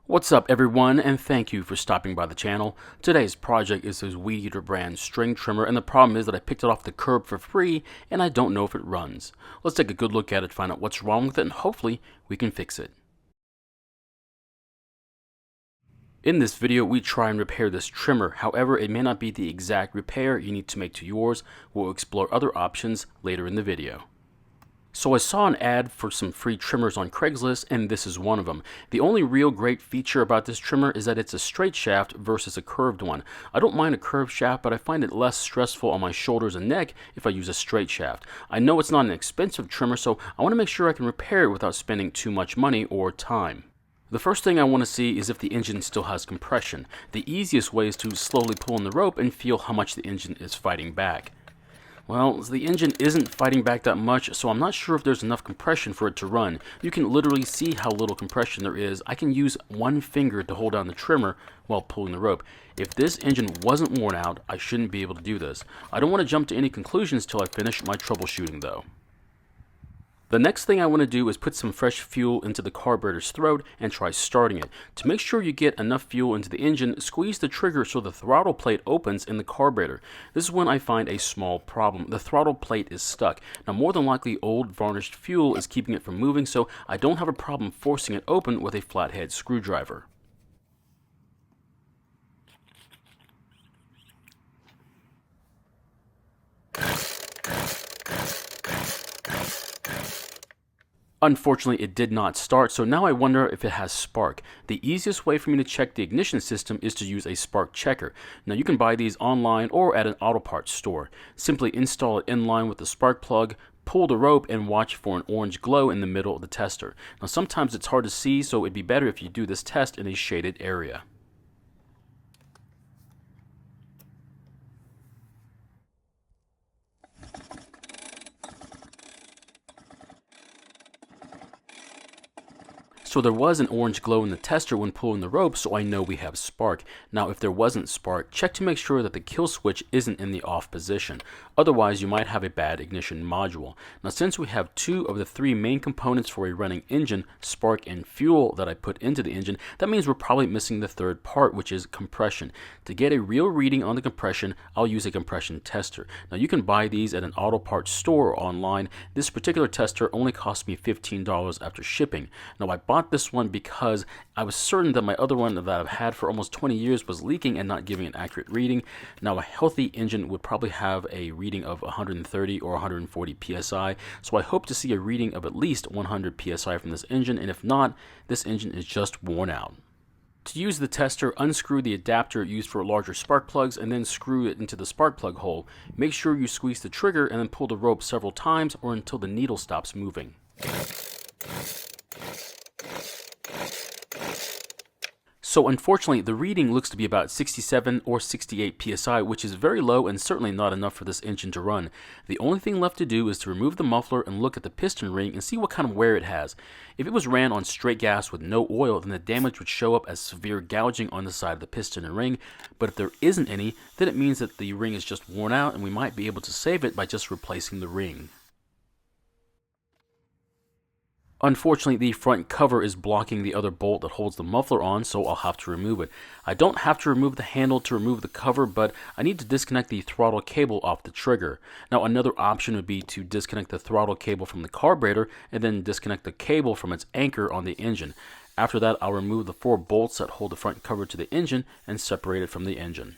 What's up everyone, and thank you for stopping by the channel. Today's project is this Weedeater Brand string trimmer, and the problem is that I picked it off the curb for free and I don't know if it runs. Let's take a good look at it, find out what's wrong with it, and hopefully we can fix it. In this video, we try and repair this trimmer. However, it may not be the exact repair you need to make to yours. We'll explore other options later in the video. So I saw an ad for some free trimmers on Craigslist, and this is one of them. The only real great feature about this trimmer is that it's a straight shaft versus a curved one. I don't mind a curved shaft, but I find it less stressful on my shoulders and neck if I use a straight shaft. I know it's not an expensive trimmer, so I want to make sure I can repair it without spending too much money or time. The first thing I want to see is if the engine still has compression. The easiest way is to slowly pull on the rope and feel how much the engine is fighting back. Well, the engine isn't fighting back that much, so I'm not sure if there's enough compression for it to run. You can literally see how little compression there is. I can use one finger to hold down the trimmer while pulling the rope. If this engine wasn't worn out, I shouldn't be able to do this. I don't want to jump to any conclusions till I finish my troubleshooting though. The next thing I want to do is put some fresh fuel into the carburetor's throat and try starting it. To make sure you get enough fuel into the engine, squeeze the trigger so the throttle plate opens in the carburetor. This is when I find a small problem. The throttle plate is stuck. Now, more than likely old varnished fuel is keeping it from moving, so I don't have a problem forcing it open with a flathead screwdriver. Unfortunately, it did not start, so now I wonder if it has spark. The easiest way for me to check the ignition system is to use a spark checker. Now, you can buy these online or at an auto parts store. Simply install it in line with the spark plug, pull the rope, and watch for an orange glow in the middle of the tester. Now, sometimes it's hard to see, so it'd be better if you do this test in a shaded area. So there was an orange glow in the tester when pulling the rope, so I know we have spark. Now, if there wasn't spark, check to make sure that the kill switch isn't in the off position. Otherwise, you might have a bad ignition module. Now, since we have two of the three main components for a running engine, spark and fuel, that I put into the engine, that means we're probably missing the third part, which is compression. To get a real reading on the compression, I'll use a compression tester. Now, you can buy these at an auto parts store or online. This particular tester only cost me $15 after shipping. Now, I bought this one because I was certain that my other one that I've had for almost 20 years was leaking and not giving an accurate reading. Now, a healthy engine would probably have a reading of 130 or 140 psi, so I hope to see a reading of at least 100 psi from this engine, and if not, this engine is just worn out. To use the tester, unscrew the adapter used for larger spark plugs and then screw it into the spark plug hole. Make sure you squeeze the trigger and then pull the rope several times or until the needle stops moving. So unfortunately, the reading looks to be about 67 or 68 psi, which is very low and certainly not enough for this engine to run. The only thing left to do is to remove the muffler and look at the piston ring and see what kind of wear it has. If it was ran on straight gas with no oil, then the damage would show up as severe gouging on the side of the piston and ring. But if there isn't any, then it means that the ring is just worn out and we might be able to save it by just replacing the ring. Unfortunately, the front cover is blocking the other bolt that holds the muffler on, so I'll have to remove it. I don't have to remove the handle to remove the cover, but I need to disconnect the throttle cable off the trigger. Now, another option would be to disconnect the throttle cable from the carburetor and then disconnect the cable from its anchor on the engine. After that, I'll remove the 4 bolts that hold the front cover to the engine and separate it from the engine.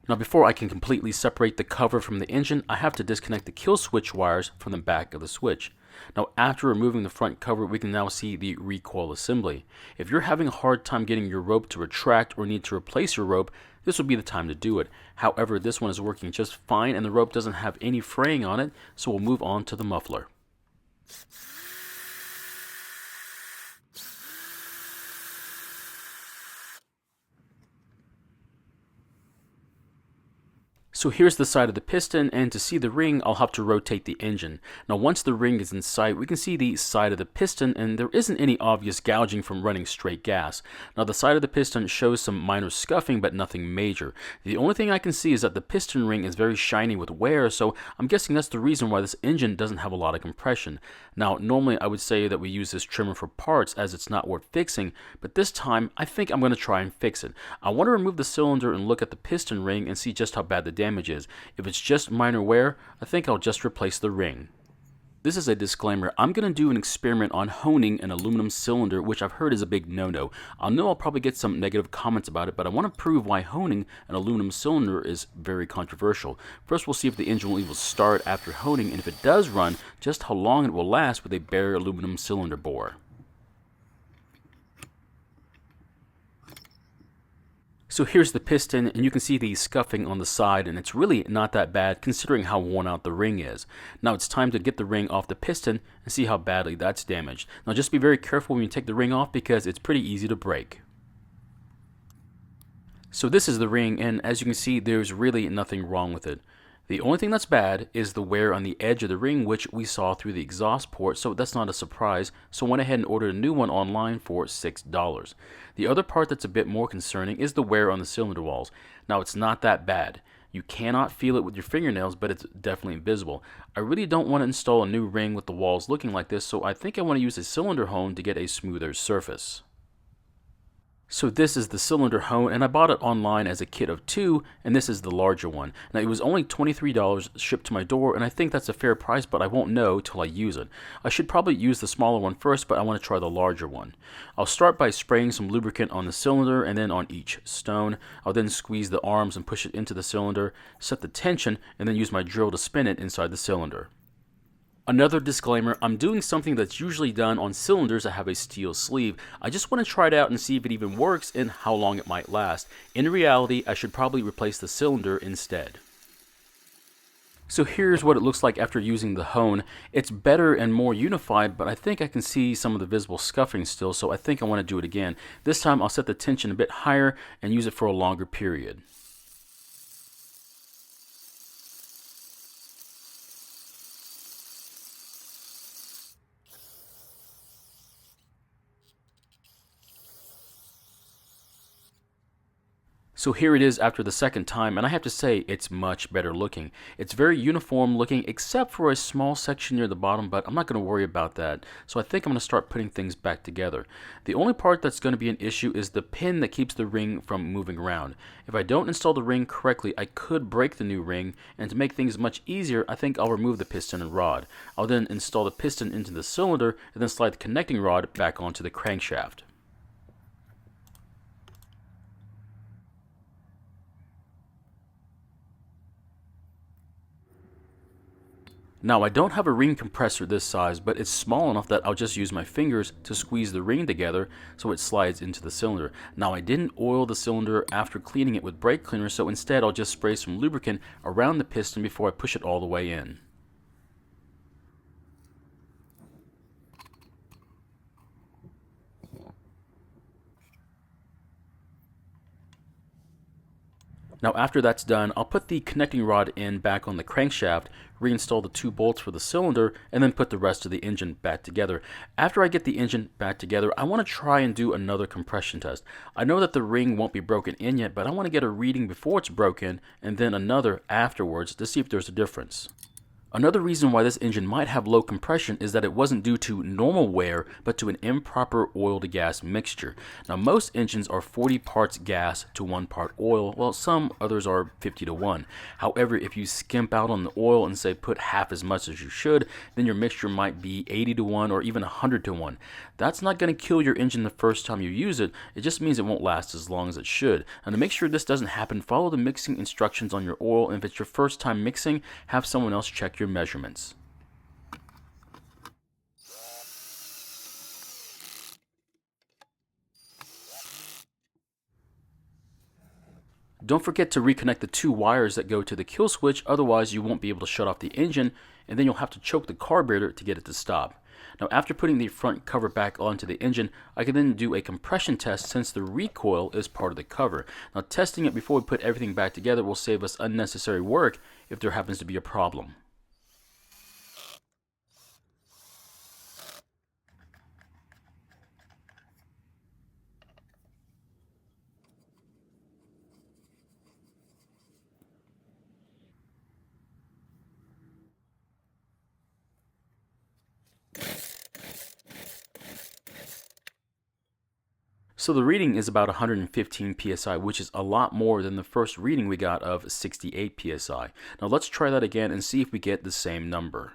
Now, before I can completely separate the cover from the engine, I have to disconnect the kill switch wires from the back of the switch. Now, after removing the front cover, we can now see the recoil assembly. If you're having a hard time getting your rope to retract or need to replace your rope, this would be the time to do it. However, this one is working just fine and the rope doesn't have any fraying on it, so we'll move on to the muffler. So here's the side of the piston, and to see the ring, I'll have to rotate the engine. Now once the ring is in sight, we can see the side of the piston, and there isn't any obvious gouging from running straight gas. Now the side of the piston shows some minor scuffing, but nothing major. The only thing I can see is that the piston ring is very shiny with wear, so I'm guessing that's the reason why this engine doesn't have a lot of compression. Now normally I would say that we use this trimmer for parts as it's not worth fixing, but this time I think I'm going to try and fix it. I want to remove the cylinder and look at the piston ring and see just how bad the damage is. If it's just minor wear, I think I'll just replace the ring. This is a disclaimer. I'm going to do an experiment on honing an aluminum cylinder, which I've heard is a big no-no. I know I'll probably get some negative comments about it, but I want to prove why honing an aluminum cylinder is very controversial. First, we'll see if the engine will even start after honing, and if it does run, just how long it will last with a bare aluminum cylinder bore. So here's the piston, and you can see the scuffing on the side, and it's really not that bad considering how worn out the ring is. Now it's time to get the ring off the piston and see how badly that's damaged. Now just be very careful when you take the ring off because it's pretty easy to break. So this is the ring, and as you can see, there's really nothing wrong with it. The only thing that's bad is the wear on the edge of the ring, which we saw through the exhaust port, so that's not a surprise. So I went ahead and ordered a new one online for $6. The other part that's a bit more concerning is the wear on the cylinder walls. Now it's not that bad. You cannot feel it with your fingernails, but it's definitely visible. I really don't want to install a new ring with the walls looking like this, so I think I want to use a cylinder hone to get a smoother surface. So this is the cylinder hone, and I bought it online as a kit of 2, and this is the larger one. Now it was only $23 shipped to my door, and I think that's a fair price, but I won't know till I use it. I should probably use the smaller one first, but I want to try the larger one. I'll start by spraying some lubricant on the cylinder and then on each stone. I'll then squeeze the arms and push it into the cylinder, set the tension, and then use my drill to spin it inside the cylinder. Another disclaimer, I'm doing something that's usually done on cylinders that have a steel sleeve. I just want to try it out and see if it even works and how long it might last. In reality, I should probably replace the cylinder instead. So here's what it looks like after using the hone. It's better and more unified, but I think I can see some of the visible scuffing still, so I think I want to do it again. This time I'll set the tension a bit higher and use it for a longer period. So here it is after the second time, and I have to say it's much better looking. It's very uniform looking except for a small section near the bottom, but I'm not going to worry about that. So I think I'm going to start putting things back together. The only part that's going to be an issue is the pin that keeps the ring from moving around. If I don't install the ring correctly, I could break the new ring, and to make things much easier, I think I'll remove the piston and rod. I'll then install the piston into the cylinder and then slide the connecting rod back onto the crankshaft. Now I don't have a ring compressor this size, but it's small enough that I'll just use my fingers to squeeze the ring together so it slides into the cylinder. Now I didn't oil the cylinder after cleaning it with brake cleaner, so instead I'll just spray some lubricant around the piston before I push it all the way in. Now after that's done, I'll put the connecting rod in back on the crankshaft, reinstall the 2 bolts for the cylinder, and then put the rest of the engine back together. After I get the engine back together, I want to try and do another compression test. I know that the ring won't be broken in yet, but I want to get a reading before it's broken, and then another afterwards to see if there's a difference. Another reason why this engine might have low compression is that it wasn't due to normal wear, but to an improper oil to gas mixture. Now most engines are 40 parts gas to 1 part oil, while some others are 50 to 1. However, if you skimp out on the oil and say put half as much as you should, then your mixture might be 80 to 1 or even 100 to 1. That's not going to kill your engine the first time you use it, it just means it won't last as long as it should. And to make sure this doesn't happen, follow the mixing instructions on your oil, and if it's your first time mixing, have someone else check your measurements. Don't forget to reconnect the 2 wires that go to the kill switch, otherwise you won't be able to shut off the engine, and then you'll have to choke the carburetor to get it to stop. Now after putting the front cover back onto the engine, I can then do a compression test since the recoil is part of the cover. Now testing it before we put everything back together will save us unnecessary work if there happens to be a problem. So the reading is about 115 psi, which is a lot more than the first reading we got of 68 psi. Now let's try that again and see if we get the same number.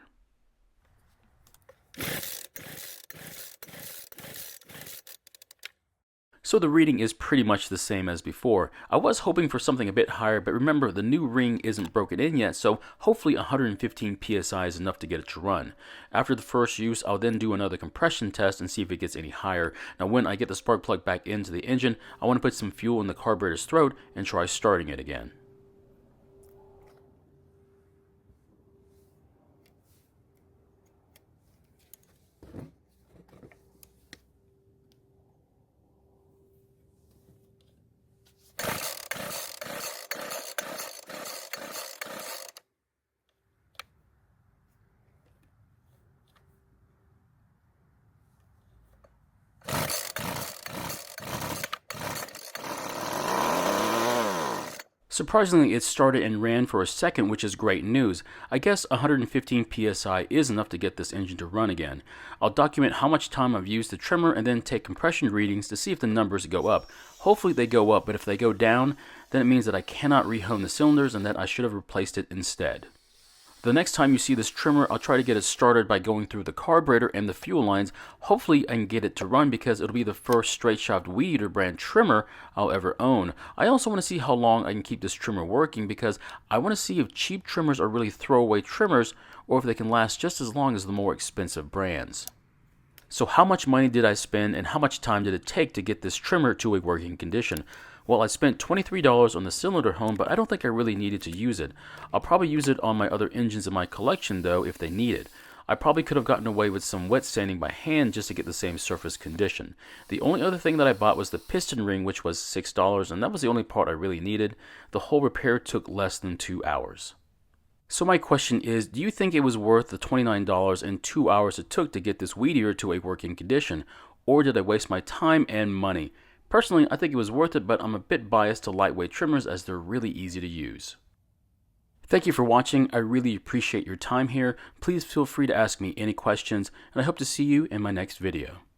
So the reading is pretty much the same as before. I was hoping for something a bit higher, but remember the new ring isn't broken in yet, so hopefully 115 psi is enough to get it to run. After the first use, I'll then do another compression test and see if it gets any higher. Now when I get the spark plug back into the engine, I want to put some fuel in the carburetor's throat and try starting it again. Surprisingly, it started and ran for a second, which is great news. I guess 115 psi is enough to get this engine to run again. I'll document how much time I've used the trimmer and then take compression readings to see if the numbers go up. Hopefully they go up, but if they go down, then it means that I cannot rehome the cylinders and that I should have replaced it instead. The next time you see this trimmer, I'll try to get it started by going through the carburetor and the fuel lines. Hopefully I can get it to run because it'll be the first straight shaft Weedeater brand trimmer I'll ever own. I also want to see how long I can keep this trimmer working because I want to see if cheap trimmers are really throwaway trimmers or if they can last just as long as the more expensive brands. So how much money did I spend and how much time did it take to get this trimmer to a working condition? Well, I spent $23 on the cylinder home, but I don't think I really needed to use it. I'll probably use it on my other engines in my collection though if they need it. I probably could have gotten away with some wet sanding by hand just to get the same surface condition. The only other thing that I bought was the piston ring, which was $6, and that was the only part I really needed. The whole repair took less than 2 hours. So my question is, do you think it was worth the $29 and 2 hours it took to get this Weedeater to a working condition, or did I waste my time and money? Personally, I think it was worth it, but I'm a bit biased to lightweight trimmers as they're really easy to use. Thank you for watching. I really appreciate your time here. Please feel free to ask me any questions, and I hope to see you in my next video.